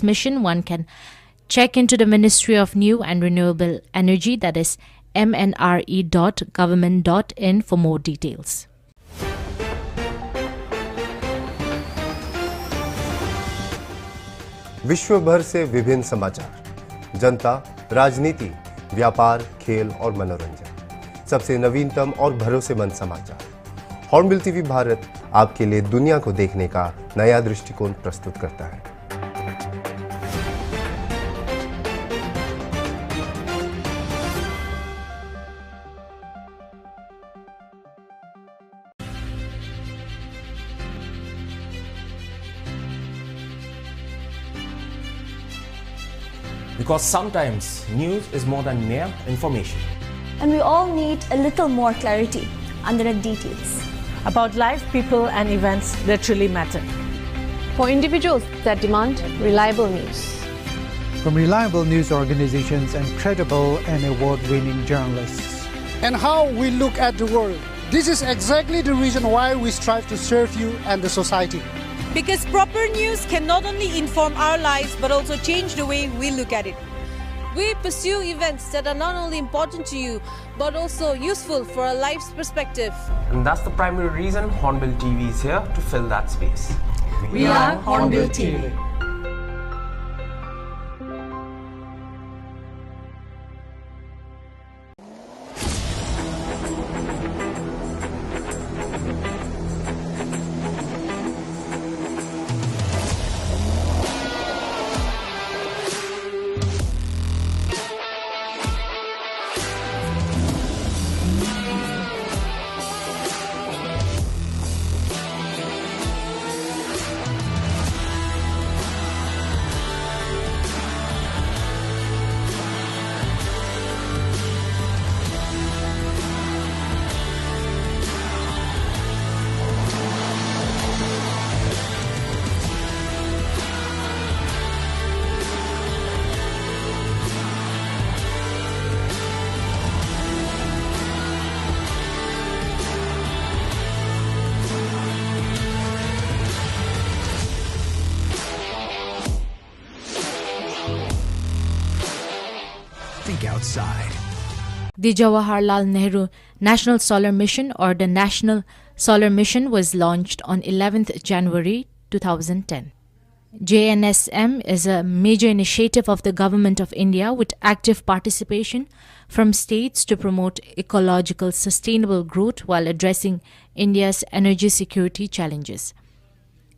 mission, one can check into the Ministry of New and Renewable Energy, that is mnre.government.in, for more details. विश्व भर से विभिन्न समाचार, जनता, राजनीति, व्यापार, खेल और मनोरंजन, सबसे नवीनतम और भरोसेमंद समाचार। हॉर्नबिल टीवी भारत आपके लिए दुनिया को देखने का नया दृष्टिकोण प्रस्तुत करता है। Because sometimes news is more than mere information. And we all need a little more clarity under the details. About life, people and events that really matter. For individuals that demand reliable news. From reliable news organizations and credible and award-winning journalists. And how we look at the world. This is exactly the reason why we strive to serve you and the society. Because proper news can not only inform our lives but also change the way we look at it. We pursue events that are not only important to you but also useful for our life's perspective. And that's the primary reason Hornbill TV is here to fill that space. We are Hornbill TV. Think outside. The Jawaharlal Nehru National Solar Mission, or the National Solar Mission, was launched on 11th January 2010. JNSM is a major initiative of the Government of India with active participation from states to promote ecological sustainable growth while addressing India's energy security challenges.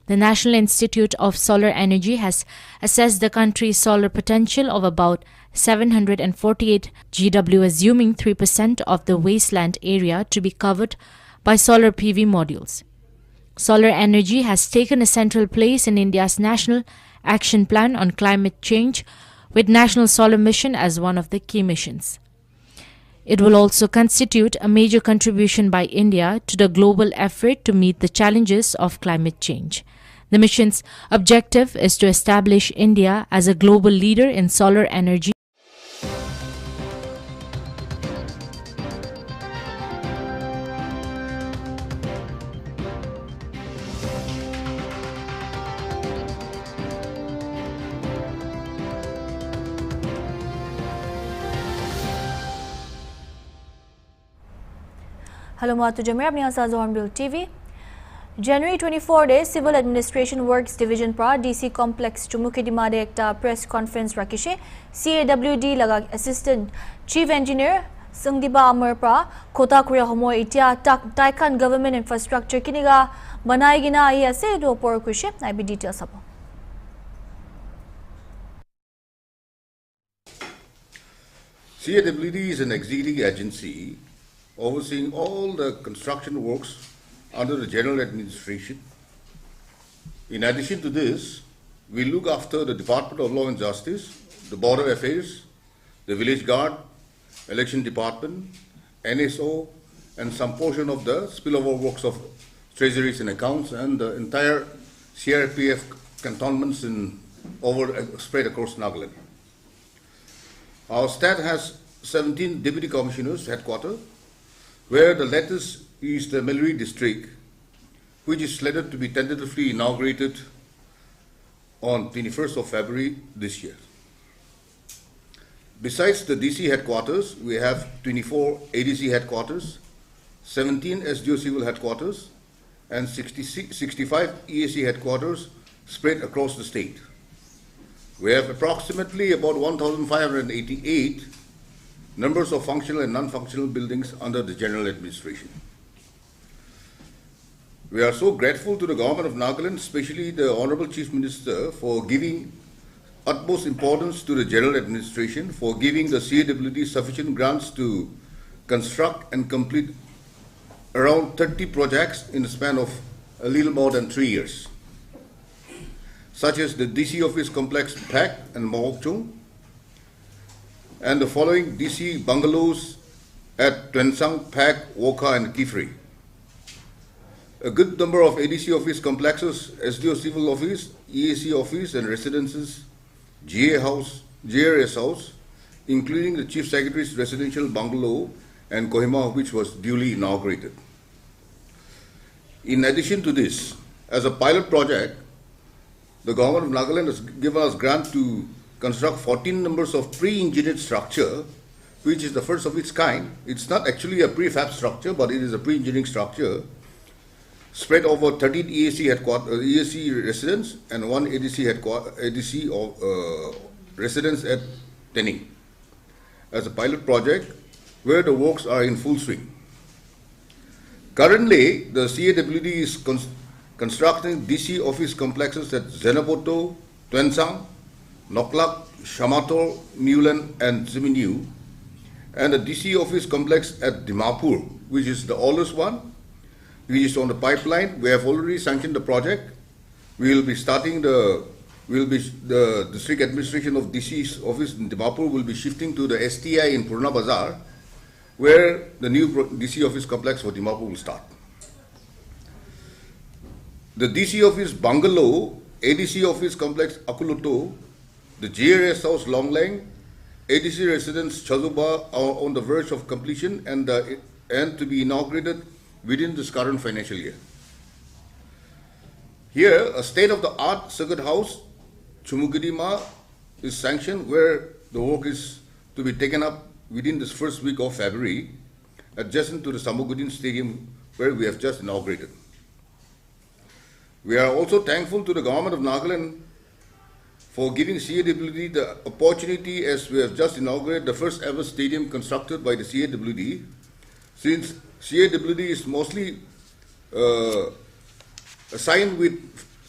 The National Institute of Solar Energy has assessed the country's solar potential of about 748 GW, assuming 3% of the wasteland area to be covered by solar PV modules. Solar energy has taken a central place in India's National Action Plan on Climate Change, with National Solar Mission as one of the key missions. It will also constitute a major contribution by India to the global effort to meet the challenges of climate change. The mission's objective is to establish India as a global leader in solar energy. Hello Matu Jamir, apni hasa Hornbill TV. January 24 day Civil Administration Works Division pra DC Complex Chumukidima de ekta press conference rakishe. CAWD laga Assistant Chief Engineer Sangdiba Amar pra Kota Korea homo itia Taikan Government Infrastructure kiniga banai gina ai ase do por kushe IB details apo. CAWD is an executive agency overseeing all the construction works under the general administration. In addition to this, we look after the Department of Law and Justice, the Border Affairs, the Village Guard, Election Department, NSO, and some portion of the spillover works of treasuries and accounts, and the entire CRPF cantonments spread across Nagaland. Our state has 17 deputy commissioners headquarters, where the latest is the Meluri district, which is slated to be tentatively inaugurated on 21st of February this year. Besides the DC headquarters, we have 24 ADC headquarters, 17 SDO civil headquarters, and 65 EAC headquarters spread across the state. We have approximately about 1,588 numbers of functional and non-functional buildings under the general administration. We are so grateful to the government of Nagaland, especially the Honorable Chief Minister, for giving utmost importance to the general administration, for giving the CAWD sufficient grants to construct and complete around 30 projects in the span of a little more than 3 years, such as the DC office complex PAC and Mohokchung, and the following DC bungalows at Twensang, PAC, Woka, and Kifri. A good number of ADC office complexes, SDO civil office, EAC office, and residences, GA house, JRS house, including the Chief Secretary's residential bungalow and Kohima, which was duly inaugurated. In addition to this, as a pilot project, the government of Nagaland has given us grant to construct 14 numbers of pre-engineered structure, which is the first of its kind. It's not actually a prefab structure, but it is a pre-engineering structure spread over 13 EAC residents and 1 ADC residence at Tening, as a pilot project where the works are in full swing. Currently, the CAWD is constructing DC office complexes at Zenapoto, Twensang, Noklak, Shamator, Mulan, and Ziminu, and the DC office complex at Dimapur, which is the oldest one, which is on the pipeline. We have already sanctioned the project. We will be starting the district administration of DC's office in Dimapur will be shifting to the STI in Purna Bazar, where the new DC office complex for Dimapur will start. The DC office bungalow, ADC office complex Akuluto, the JRS house Longlang, ADC residence Chazuba are on the verge of completion and to be inaugurated within this current financial year. Here, a state-of-the-art circuit house, Chumugidima, is sanctioned, where the work is to be taken up within this first week of February, adjacent to the Sammogooting Stadium, where we have just inaugurated. We are also thankful to the government of Nagaland for giving CAWD the opportunity, as we have just inaugurated the first ever stadium constructed by the CAWD, since CAWD is mostly assigned with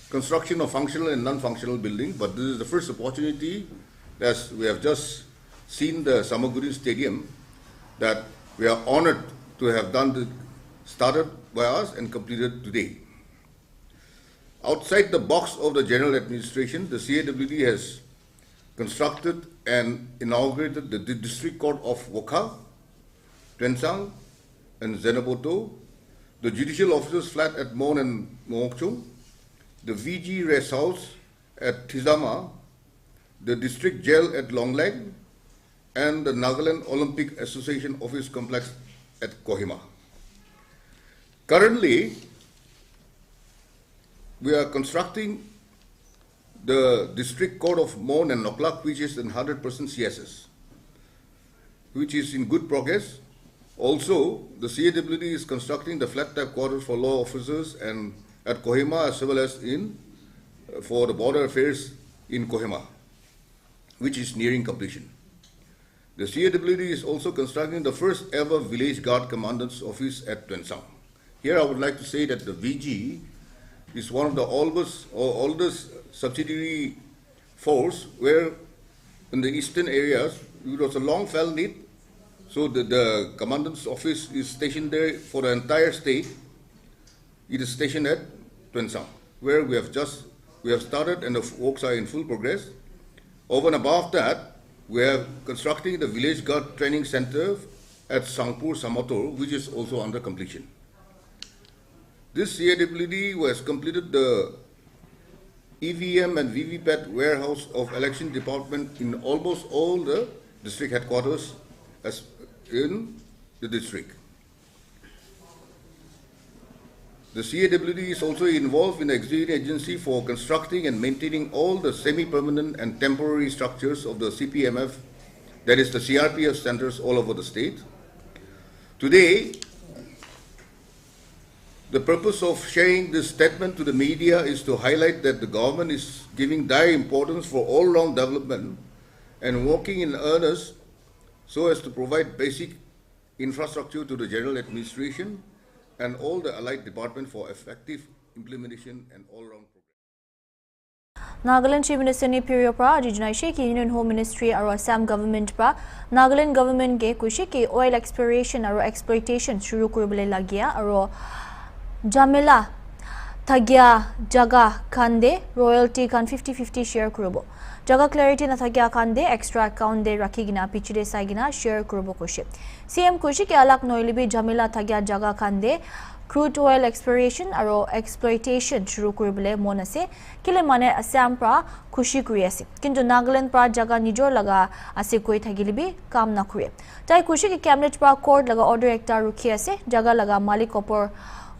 construction of functional and non-functional buildings, but this is the first opportunity, as we have just seen the Sammogooting Stadium, that we are honored to have started by us and completed today. Outside the box of the general administration, the CAWD has constructed and inaugurated the District Court of Woka, Twensang, and Zenaboto, the Judicial Officers Flat at Mon and Mohokchung, the VG Rest House at Tizama, the District Jail at Longlang, and the Nagaland Olympic Association Office Complex at Kohima. Currently, we are constructing the District Court of Mon and Noklak, which is in 100% CSS, which is in good progress. Also, the CAWD is constructing the flat type quarters for law officers and at Kohima, as well as for the border affairs in Kohima, which is nearing completion. The CAWD is also constructing the first ever Village Guard Commandant's Office at Twensang. Here I would like to say that the VG is one of the oldest subsidiary force, where in the eastern areas it was a long felt need. So the commandant's office is stationed there for the entire state. It is stationed at Twensang, where we have started and the works are in full progress. Over and above that, we are constructing the Village Guard Training Center at Sangpur Samator, which is also under completion. This CAWD has completed the EVM and VVPAT warehouse of election department in almost all the district headquarters as in the district. The CAWD is also involved in the executive agency for constructing and maintaining all the semi-permanent and temporary structures of the CPMF, that is the CRPF centers all over the state. Today, the purpose of sharing this statement to the media is to highlight that the government is giving dire importance for all-round development and working in earnest so as to provide basic infrastructure to the general administration and all the allied departments for effective implementation and all-round progress. Nagaland Chief Minister ni period pra Regional Sheikh Union Home Ministry aro Assam government pra Nagaland government ge kushi ki oil exploration aro exploitation shuru kuribole lagia aro Jamila Thagya Jaga Kande royalty kan 50-50 share kurubo. Jaga clarity na Thagya Kande extra account de rakhigina pichide saigina share kurubo kushi. CM kushi ke alak noilibi Jamila Thagya Jaga Kande crude oil exploration aro exploitation shuru kuribole mon ase kile mane Assam pra khushi kuri ase kintu Nagaland pra jaga nijor laga ase koi thagilibi kam na kure tai khushi ke cabinet pra court laga order ekta rukhi ase jaga laga malik opor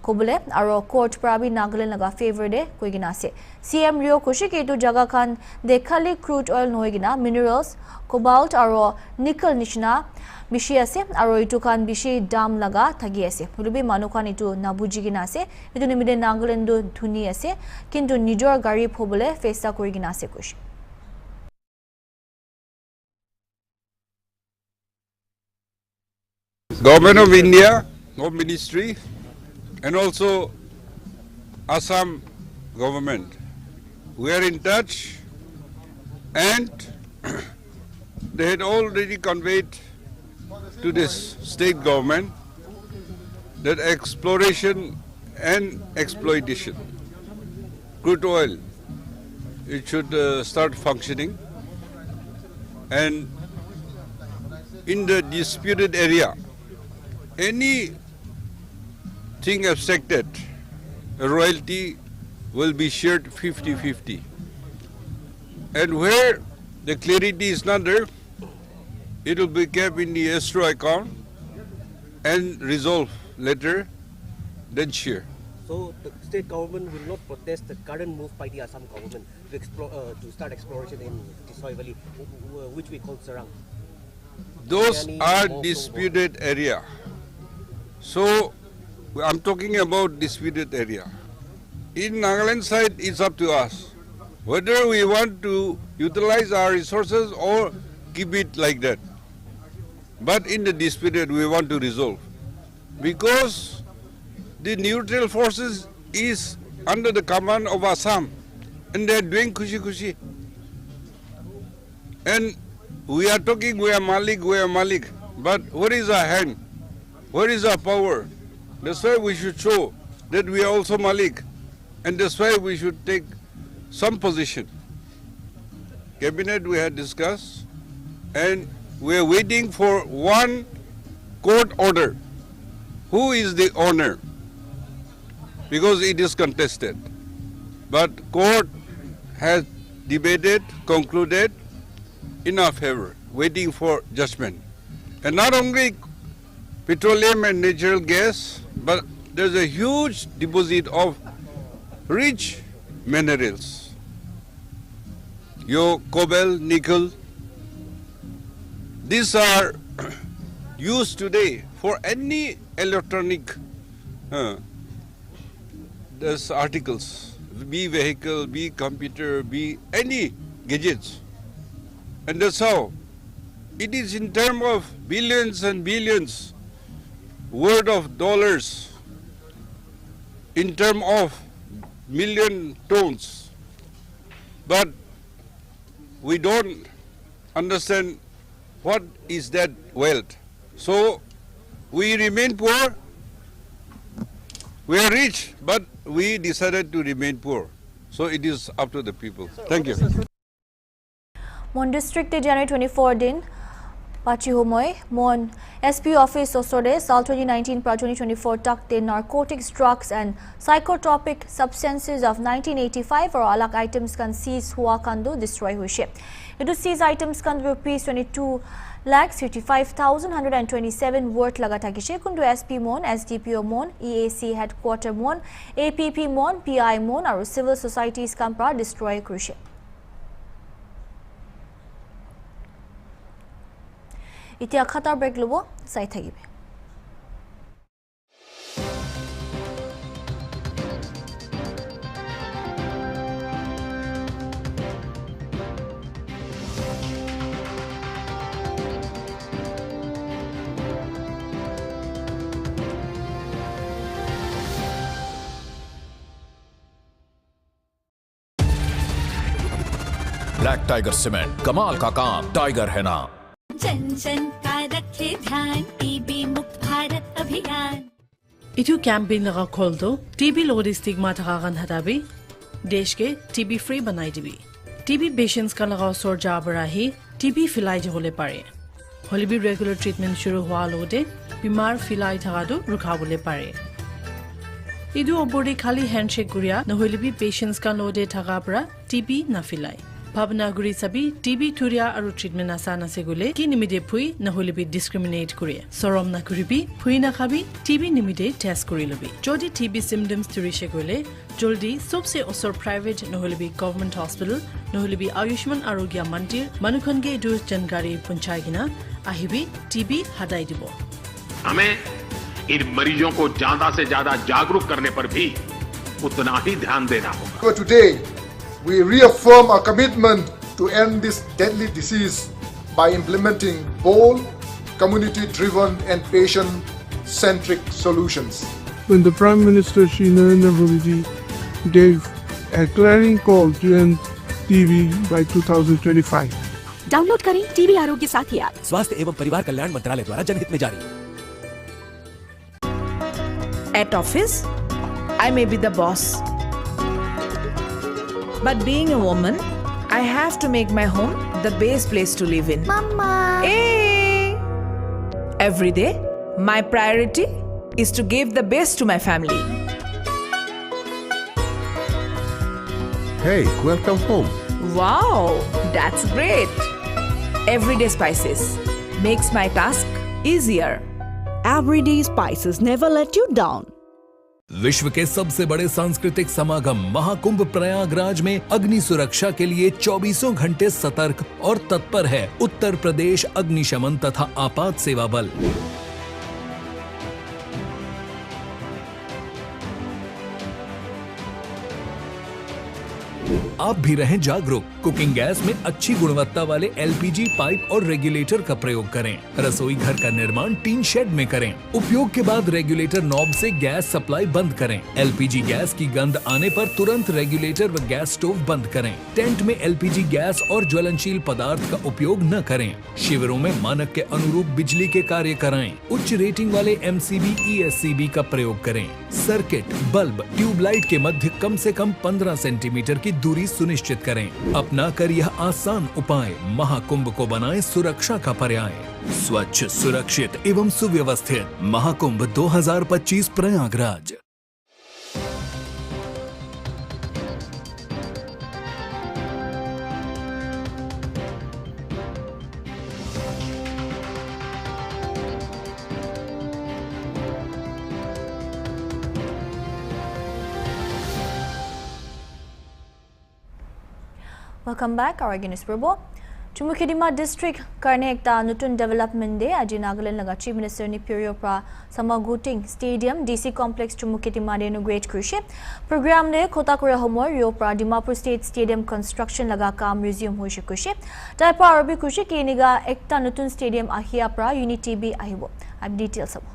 kobule aro court pra bi Nagaland laga favor de koi gina ase CM Rio khushi ke tu jaga khan de khali crude oil noi gina minerals cobalt aro nickel nishna bishi ase aro itu khan bishi dam laga thagi ase hulubi manu khan itu nabuji gina ase itu nimide Nagaland do dhuni ase kintu nijor gari phobole festa kori gina ase kush Government of India, Home Ministry, and also Assam government, we are in touch, and they had already conveyed to this state government that exploration and exploitation, crude oil, it should start functioning, and in the disputed area, any thing affected, a royalty will be shared 50-50. And where the clarity is not there, it will be kept in the escrow account and resolved later, then share. So the state government will not protest the current move by the Assam government to start exploration in Tisoi Valley, which we call Sarang. Those are disputed area. So I'm talking about disputed area. In Nagaland side, it's up to us whether we want to utilize our resources or keep it like that. But in the disputed, we want to resolve, because the neutral forces is under the command of Assam, and they are doing kushi. And we are talking, we are Malik, but where is our hand? Where is our power? That's why we should show that we are also Malik, and that's why we should take some position. Cabinet we had discussed, and we are waiting for one court order. Who is the owner? Because it is contested. But court has debated, concluded in our favor, waiting for judgment. And not only petroleum and natural gas, but there's a huge deposit of rich minerals. Cobalt, nickel. These are used today for any electronic articles, be vehicle, be computer, be any gadgets. And that's how it is in terms of billions and billions worth of dollars, in terms of million tons. But we don't understand what is that wealth. So we remain poor. We are rich, but we decided to remain poor. So it is up to the people. Thank you. Mon district January 24 din Pachi Homoy, Mon SP Office Osore, Sal 2019 pra 2024 tak the narcotics, drugs and psychotropic substances of 1985 or alak items can seize hua kandu destroy huishe. It to seize items kan rupees 22,55,127 worth laga thakishe kundu SP Mon, SDPO Mon, EAC headquarter Mon, APP Mon, PI Mon aru civil societies kan pra destroy kurishe. इतिया खतर break Lobo साइ থাকিবে black tiger cement कमाल का काम tiger है ना जन जन का रखे ध्यान टीबी मुक्त भारत अभियान इथु कैंपेन लगा खोल दो टीबी लोरी स्टिग्मा थकागन हटाबी देश के टीबी फ्री बनाई दिबी टीबी पेशेंट्स का लगाओ सोर जाबरा ही टीबी फिलाई होले पारे होली भी रेगुलर ट्रीटमेंट शुरू हुआ लोदे बीमार फिलाई थका दो रुका बोले पारे इदु ओबोडी खाली हैंडशेक गुरिया न होली भी पेशेंट्स का लोदे थका परा टीबी न फिलाई भावना गुरी सभी टीबी थुरिया और ट्रीटमेंट आसान से गुले की निमिदे फुई न होले भी डिस्क्रिमिनेट करे सरम न करिबी फुई न खाबी टीबी निमिदे टेस्ट करि लबी जोदि टीबी सिम्पटम्स तुरिशे गुले जल्दी सबसे असर प्राइवेट न होले भी गवर्नमेंट हॉस्पिटल न होले भी आयुष्मान आरोग्य मंदिर मनुखन के दु जानकारी पहुंचाइना आहिबी टीबी हटाई दिबो हमें इन मरीजों को ज्यादा से ज्यादा जागरूक करने पर भी उतना ही ध्यान देना होगा today we reaffirm our commitment to end this deadly disease by implementing bold, community-driven and patient-centric solutions. When the Prime Minister Shri Narendra Modi gave a clarion call to end TB by 2025. Download करें TB आरोग्य साथी app स्वास्थ्य एवं परिवार कल्याण मंत्रालय द्वारा जनहित में जारी. At office, I may be the boss. But being a woman, I have to make my home the best place to live in. Mama! Hey! Every day, my priority is to give the best to my family. Hey, welcome home. Wow, that's great. Everyday spices makes my task easier. Everyday spices never let you down. विश्व के सबसे बड़े सांस्कृतिक समागम महाकुंभ प्रयागराज में अग्नि सुरक्षा के लिए 24 घंटे सतर्क और तत्पर है उत्तर प्रदेश अग्निशमन तथा आपात सेवा बल. आप भी रहें जागरूक. कुकिंग गैस में अच्छी गुणवत्ता वाले एलपीजी पाइप और रेगुलेटर का प्रयोग करें. रसोई घर का निर्माण टीन शेड में करें. उपयोग के बाद रेगुलेटर नॉब से गैस सप्लाई बंद करें. एलपीजी गैस की गंध आने पर तुरंत रेगुलेटर व गैस स्टोव बंद करें. टेंट में एलपीजी गैस और ज्वलनशील पदार्थ का उपयोग न करें. शिविरों में मानक के अनुरूप बिजली के कार्य कराएं. उच्च रेटिंग वाले एमसीबी ईएससीबी का प्रयोग करें. सर्किट, बल्ब, ट्यूबलाइट के मध्य कम से कम 15 सेंटीमीटर की दूरी सुनिश्चित करें. अपना कर यह आसान उपाय महाकुंभ को बनाए सुरक्षा का पर्याय. स्वच्छ, सुरक्षित एवं सुव्यवस्थित Mahakumbh 2025 Prayagraj. Welcome back. Our again is Prabhu. Chumukedima district karne ekta nutun development de aji Nagaland laga Chief Minister ni period pra Sammogooting Stadium DC complex Chumukedima de inaugurate kurishe. Program ne khotakura homor rio pra Dimapur State Stadium construction laga kam resume hoishe kurishe. Taipa arabi kurishe ki niga ekta nutun stadium ahia pra Unity B ahibo. Ab details abo.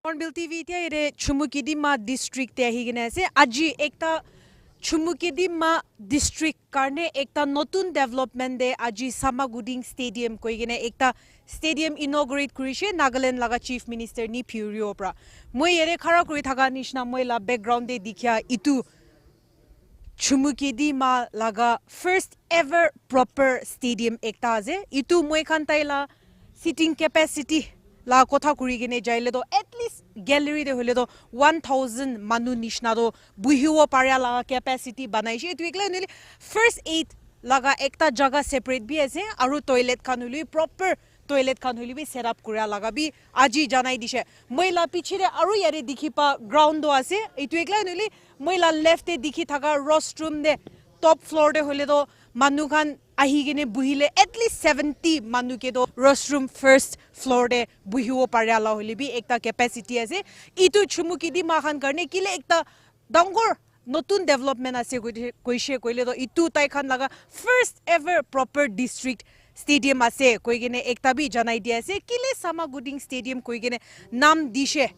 HornbillTV te ire Chumukedima district te higine se aji ekta Chumukedima district karne ekta notun development de aji Sammogooting stadium koigene ekta stadium inaugurate kurishe Nagaland laga Chief Minister ni Purio pra moi ere khara kuri thaga nishna moi la background de dikhya itu Chumukidi ma laga first ever proper stadium ekta ase itu moi khan taila seating capacity la kotha kuri gene jaile do at least gallery de hole do 1000 manu nishna do buhiwo parya la capacity banai she itu ekla nili first 8 laga ekta jaga separate bi ase aru toilet khan holi proper toilet khan holi bi set up kura laga bi aji janai dishe moila pichire aru yare dikhi pa ground do ase itu ekla nili moila left e dikhi thaka rostrum de top floor de hole do manu khan ahi gene buhile at least 70 manu ke do rostrum first floor de buhiwo parya la holi bi ekta capacity ase itu chumuki di ma khan karne kile ekta dangor notun development ase koishe koile do itu tai khan laga first ever proper district stadium ase koi gene ekta bi janai dia ase kile Sammogooting stadium koi gene nam dishe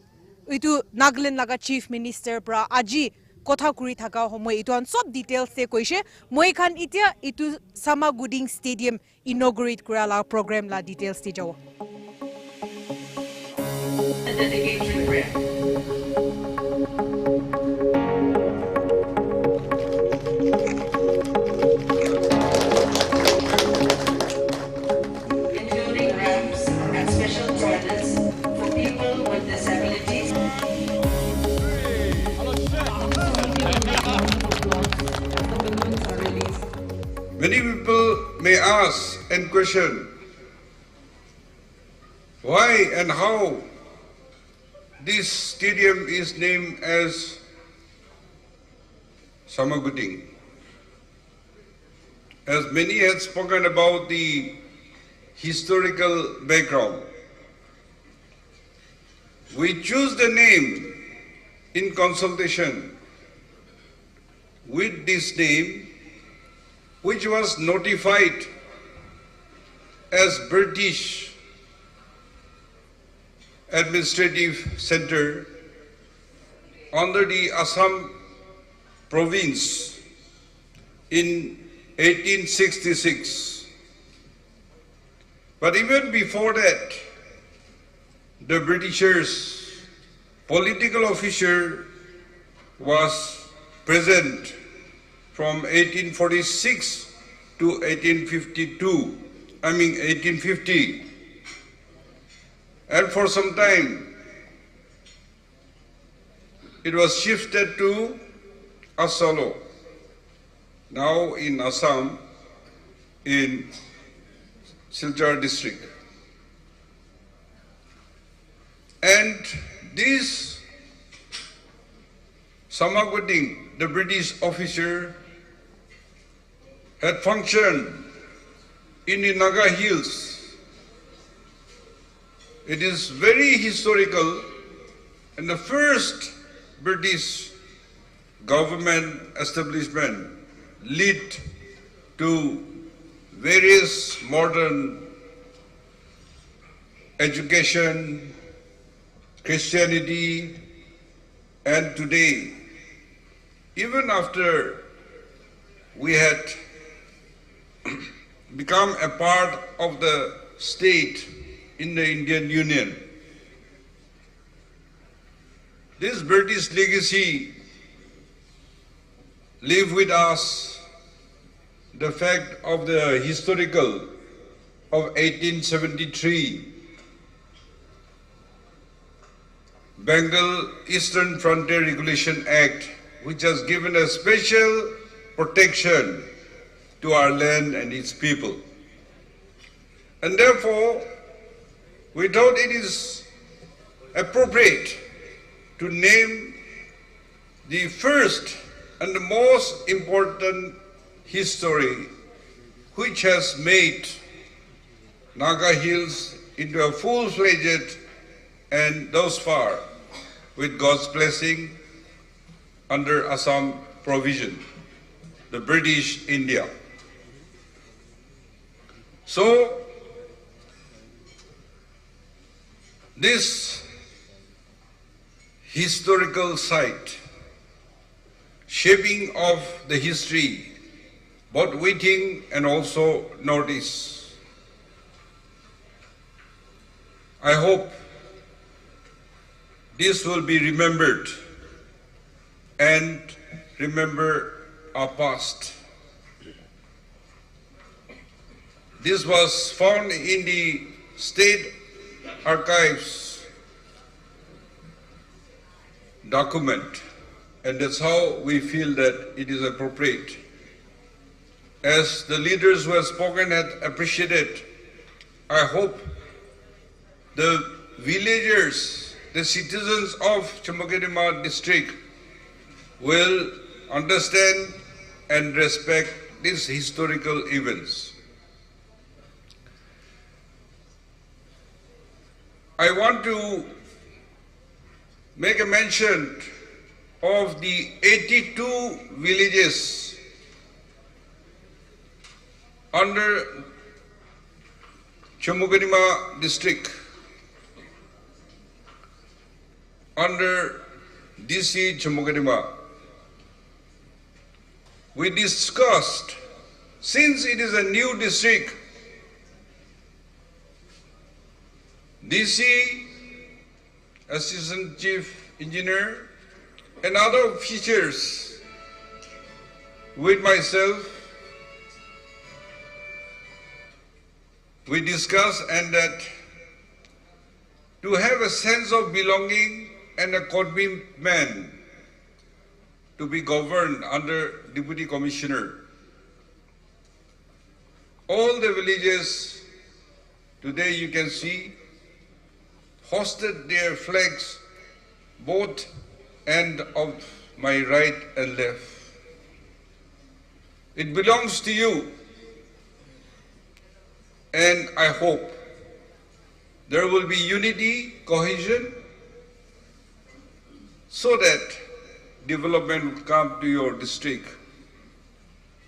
itu Nagaland laga chief minister pra aji kotha kuri thaka homo itu an sob details se koishe moi khan itia itu Sammogooting stadium inaugurate kura la program la details ti jaw including ramps and special toilets for people with disabilities. Many people may ask and question why and how this stadium is named as Sammogooting. As many had spoken about the historical background, we choose the name in consultation with this name, which was notified as British Administrative Center under the Assam province in 1866. But even before that, the Britishers' political officer was present from 1846 to 1850. And for some time, it was shifted to Asolo, now in Assam, in Silchar district. And this Sammogooting, the British officer, had functioned in the Naga Hills. It is very historical, and the first British government establishment led to various modern education, Christianity, and today, even after we had become a part of the state in the Indian Union, this British legacy live with us. The fact of the historical of 1873 Bengal Eastern Frontier Regulation Act, which has given a special protection to our land and its people. And therefore, we thought it is appropriate to name the first and the most important history which has made Naga Hills into a full-fledged and thus far, with God's blessing, under Assam provision, the British India. So, this historical site, shaping of the history, both waiting and also notice. I hope this will be remembered and remember are past. This was found in the State Archives document, and that's how we feel that it is appropriate. As the leaders who have spoken had appreciated, I hope the villagers, the citizens of Sammogooting district will understand and respect these historical events. I want to make a mention of the 82 villages under Sammogooting district under DC Sammogooting. We discussed, since it is a new district, DC, Assistant Chief Engineer, and other officers with myself, we discussed and that to have a sense of belonging and a commitment to be governed under Deputy Commissioner. All the villages, today you can see, hosted their flags both end of my right and left. It belongs to you, and I hope there will be unity, cohesion, so that development will come to your district.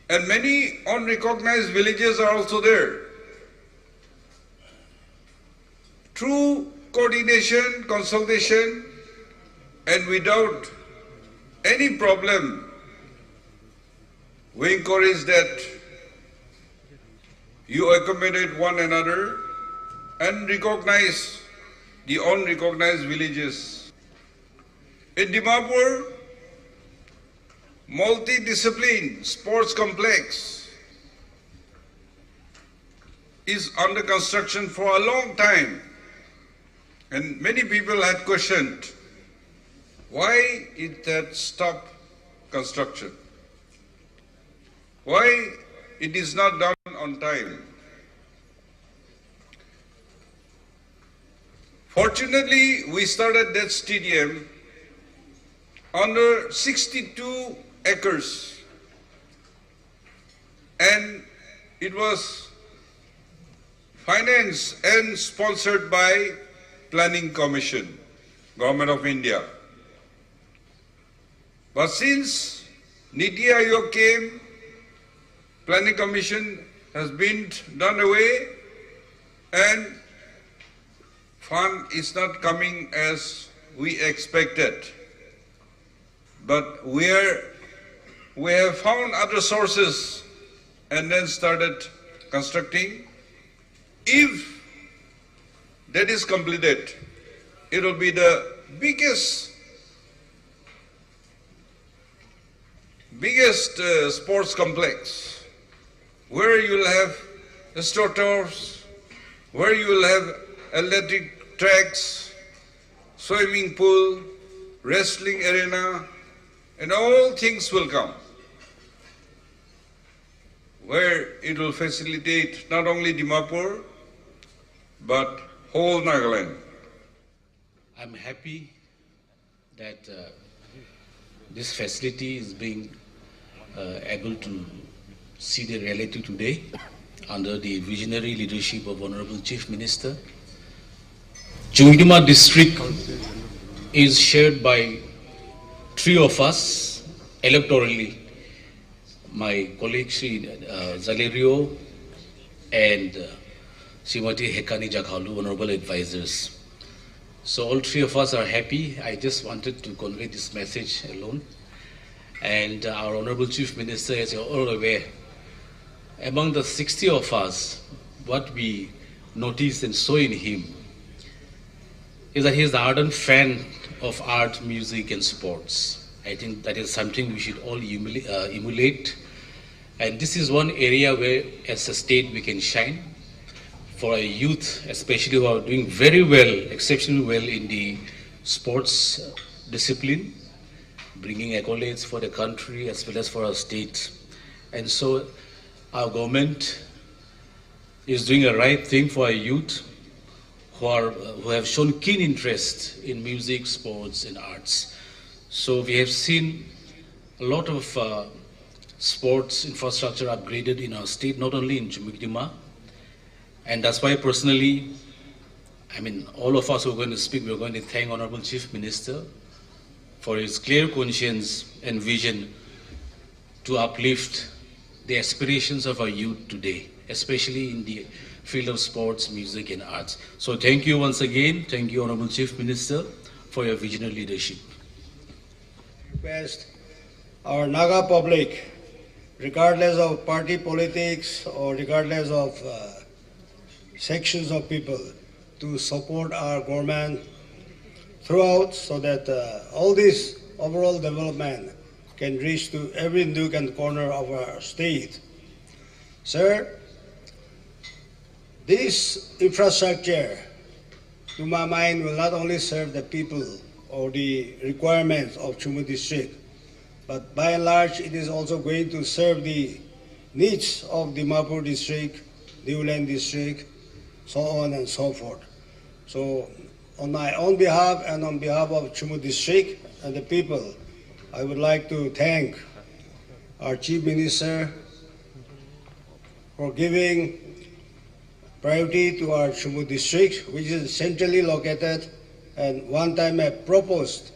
And many unrecognized villages are also there. Through coordination, consultation, and without any problem, we encourage that you accommodate one another and recognize the unrecognized villages. In Dimapur, multi-discipline sports complex is under construction for a long time. And many people had questioned, why it had stopped construction? Why it is not done on time? Fortunately, we started that stadium under 62 acres, and it was financed and sponsored by Planning Commission, Government of India. But since Niti Aayog came, Planning Commission has been done away, and fund is not coming as we expected. But we have found other sources and then started constructing. If that is completed, it will be the biggest sports complex, where you will have turfs, where you will have athletic tracks, swimming pool, wrestling arena, and all things will come, where it will facilitate not only Dimapur, but whole Nagaland. I'm happy that this facility is being able to see the reality today under the visionary leadership of Honorable Chief Minister. Sammogooting district is shared by three of us electorally, my colleague Sri Zalerio and Srimati Hekani Jakhalu, honorable advisors. So all three of us are happy. I just wanted to convey this message alone. And our Honorable Chief Minister, as you're all aware, among the 60 of us, what we noticed and saw in him is that he is an ardent fan of art, music and sports. I think that is something we should all emulate. And this is one area where, as a state, we can shine. For our youth, especially who are doing very well, exceptionally well in the sports discipline, bringing accolades for the country as well as for our state. And so our government is doing a right thing for our youth who have shown keen interest in music, sports, and arts. So we have seen a lot of sports infrastructure upgraded in our state, not only in Sammogooting. And that's why personally, I mean, all of us who are going to speak, we're going to thank Honorable Chief Minister for his clear conscience and vision to uplift the aspirations of our youth today, especially in the field of sports, music, and arts. So thank you once again. Thank you, Honorable Chief Minister, for your visionary leadership. Request our Naga public, regardless of party politics or regardless of sections of people, to support our government throughout so that all this overall development can reach to every nook and corner of our state. Sir, this infrastructure, to my mind, will not only serve the people or the requirements of Chumu district, but by and large, it is also going to serve the needs of Dimapur district, Diulan district, so on and so forth. So on my own behalf and on behalf of Chumu district and the people, I would like to thank our Chief Minister for giving priority to our Chumu district, which is centrally located and one time a proposed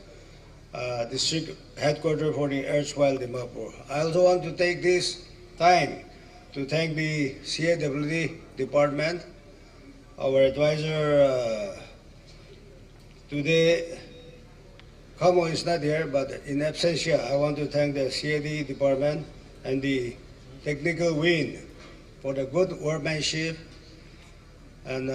district headquarters for the erstwhile Dimapur. I also want to take this time to thank the CAWD department. Our advisor today, Kamo is not here, but in absentia, I want to thank the CAD department and the technical wing for the good workmanship and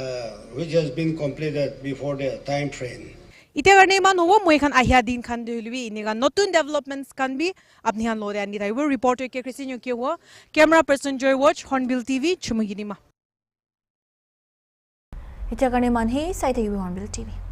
which has been completed before the time frame. इते करने मान हुआ मोए खान आहिया दिन खान दुलवी इनेगा नतुन developments Khan भी अपनी हान लोरे आनी रही वो रिपोर्टर के क्रिस्टियन के हुआ camera person Joy watch Hornbill TV चुमुगिनी मा इते करने मान ही साइड है हॉर्नबिल टीवी